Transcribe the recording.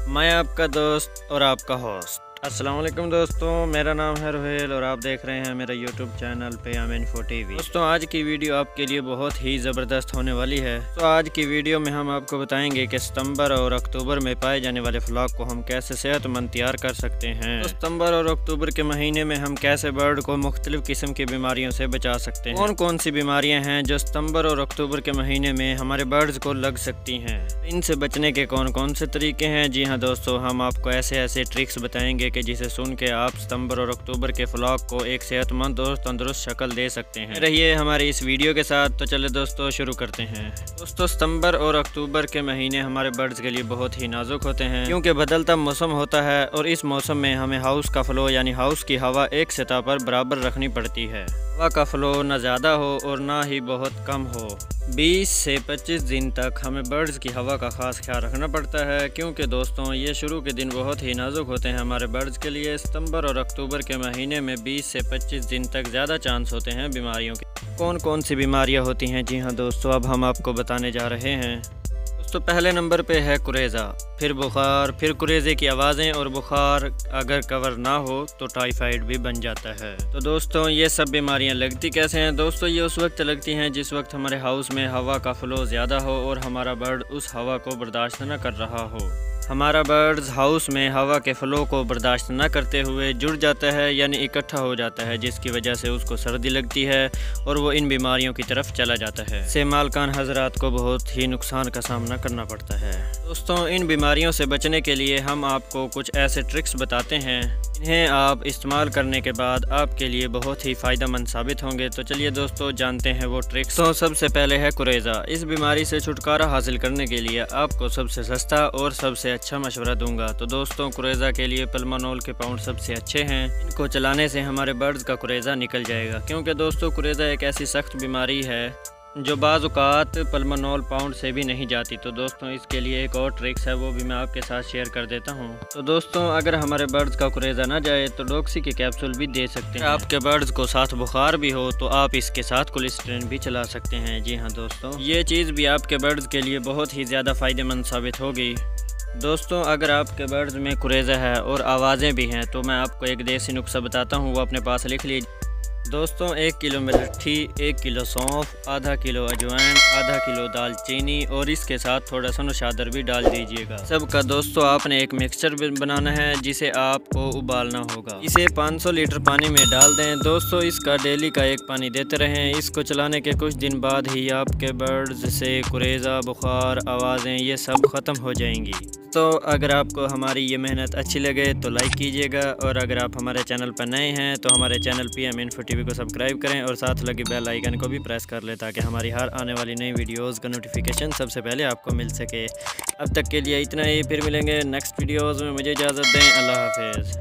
میں آپ کا دوست اور آپ کا ہوسٹ۔ السلام علیکم دوستوں، میرا نام ہے روہیل اور آپ دیکھ رہے ہیں میرا یوٹیوب چینل پیام انفو ٹی وی۔ دوستوں آج کی ویڈیو آپ کے لیے بہت ہی زبردست ہونے والی ہے۔ تو آج کی ویڈیو میں ہم آپ کو بتائیں گے کہ ستمبر اور اکتوبر میں پائے جانے والے فلاک کو ہم کیسے صحت مند تیار کر سکتے ہیں۔ تو ستمبر اور اکتوبر کے مہینے میں ہم کیسے برڈ کو مختلف قسم کی بیماریوں سے بچا سکتے ہیں۔ کون کون سی بیماریاں ہیں جو ستمبر اور اکتوبر کے مہینے میں ہمارے برڈز کو لگ سکتی ہیں، ان سے بچنے کے کون کون سے طریقے ہیں۔ جی ہاں دوستوں، ہم آپ کو ایسے ٹرکس بتائیں گے کہ جسے سن کے آپ ستمبر اور اکتوبر کے فلاک کو ایک صحت مند اور تندرست شکل دے سکتے ہیں۔ رہیے ہماری اس ویڈیو کے ساتھ، تو چلے دوستوں شروع کرتے ہیں۔ دوستوں ستمبر اور اکتوبر کے مہینے ہمارے برڈز کے لیے بہت ہی نازک ہوتے ہیں، کیونکہ بدلتا موسم ہوتا ہے اور اس موسم میں ہمیں ہاؤس کا فلو یعنی ہاؤس کی ہوا ایک سطح پر برابر رکھنی پڑتی ہے۔ ہوا کا فلو نہ زیادہ ہو اور نہ ہی بہت کم ہو۔ 20 سے 25 دن تک ہمیں برڈز کی ہوا کا خاص خیال رکھنا پڑتا ہے، کیونکہ دوستوں یہ شروع کے دن بہت ہی نازک ہوتے ہیں ہمارے برڈز کے لیے۔ ستمبر اور اکتوبر کے مہینے میں 20 سے 25 دن تک زیادہ چانس ہوتے ہیں بیماریوں کے۔ کون کون سی بیماریاں ہوتی ہیں؟ جی ہاں دوستوں، اب ہم آپ کو بتانے جا رہے ہیں۔ تو پہلے نمبر پہ ہے کوریزا، پھر بخار، پھر کوریزے کی آوازیں، اور بخار اگر کور نہ ہو تو ٹائیفائڈ بھی بن جاتا ہے۔ تو دوستوں یہ سب بیماریاں لگتی کیسے ہیں؟ دوستوں یہ اس وقت لگتی ہیں جس وقت ہمارے ہاؤس میں ہوا کا فلو زیادہ ہو اور ہمارا برڈ اس ہوا کو برداشت نہ کر رہا ہو۔ ہمارا برڈز ہاؤس میں ہوا کے فلو کو برداشت نہ کرتے ہوئے جڑ جاتا ہے، یعنی اکٹھا ہو جاتا ہے، جس کی وجہ سے اس کو سردی لگتی ہے اور وہ ان بیماریوں کی طرف چلا جاتا ہے۔ اس سے مالکان حضرات کو بہت ہی نقصان کا سامنا کرنا پڑتا ہے۔ دوستوں ان بیماریوں سے بچنے کے لیے ہم آپ کو کچھ ایسے ٹرکس بتاتے ہیں، انہیں آپ استعمال کرنے کے بعد آپ کے لیے بہت ہی فائدہ مند ثابت ہوں گے۔ تو چلیے دوستوں جانتے ہیں وہ ٹرکس۔ تو سب سے پہلے ہے کوریزا۔ اس بیماری سے چھٹکارا حاصل کرنے کے لیے آپ کو سب سے سستا اور سب سے اچھا مشورہ دوں گا۔ تو دوستوں کوریزا کے لیے پلمانول کے پاؤنڈ سب سے اچھے ہیں، ان کو چلانے سے ہمارے برڈز کا کوریزا نکل جائے گا، کیونکہ دوستوں کوریزا ایک ایسی سخت بیماری ہے جو بعض اوقات پلمانول پاؤنڈ سے بھی نہیں جاتی۔ تو دوستوں اس کے لیے ایک اور ٹرکس ہے، وہ بھی میں آپ کے ساتھ شیئر کر دیتا ہوں۔ تو دوستوں اگر ہمارے برڈز کا کوریزا نہ جائے تو ڈوکسی کے کیپسول بھی دے سکتے ہیں۔ آپ کے برڈز کو ساتھ بخار بھی ہو تو آپ اس کے ساتھ کولیسٹرین بھی چلا سکتے ہیں۔ جی ہاں دوستوں یہ چیز بھی آپ کے برڈز کے لیے بہت ہی زیادہ فائدہ مند ثابت ہوگی۔ دوستوں اگر آپ کے برڈز میں کوریزا ہے اور آوازیں بھی ہیں تو میں آپ کو ایک دیسی نسخہ بتاتا ہوں، وہ اپنے پاس لکھ لیجیے۔ دوستوں 1 کلو ملٹھی، 1 کلو سونف، آدھا کلو اجوائن، آدھا کلو دال چینی اور اس کے ساتھ تھوڑا سا نوشادر بھی ڈال دیجیے گا۔ سب کا دوستوں آپ نے ایک مکسچر بنانا ہے جسے آپ کو ابالنا ہوگا۔ اسے 500 لیٹر پانی میں ڈال دیں۔ دوستوں اس کا ڈیلی کا ایک پانی دیتے رہیں۔ اس کو چلانے کے کچھ دن بعد ہی آپ کے برڈز سے کوریزا، بخار، آوازیں یہ سب ختم ہو جائیں گی۔ تو اگر آپ کو ہماری یہ محنت اچھی لگے تو لائک کیجیے گا، اور اگر آپ ہمارے چینل پر نئے ہیں تو ہمارے channel P M info T V کو سبسکرائب کریں اور ساتھ لگے بیل آئیکن کو بھی پریس کر لیں، تاکہ ہماری ہر آنے والی نئی ویڈیوز کا نوٹیفیکیشن سب سے پہلے آپ کو مل سکے۔ اب تک کے لیے اتنا ہی، پھر ملیں گے نیکسٹ ویڈیوز میں۔ مجھے اجازت دیں، اللہ حافظ۔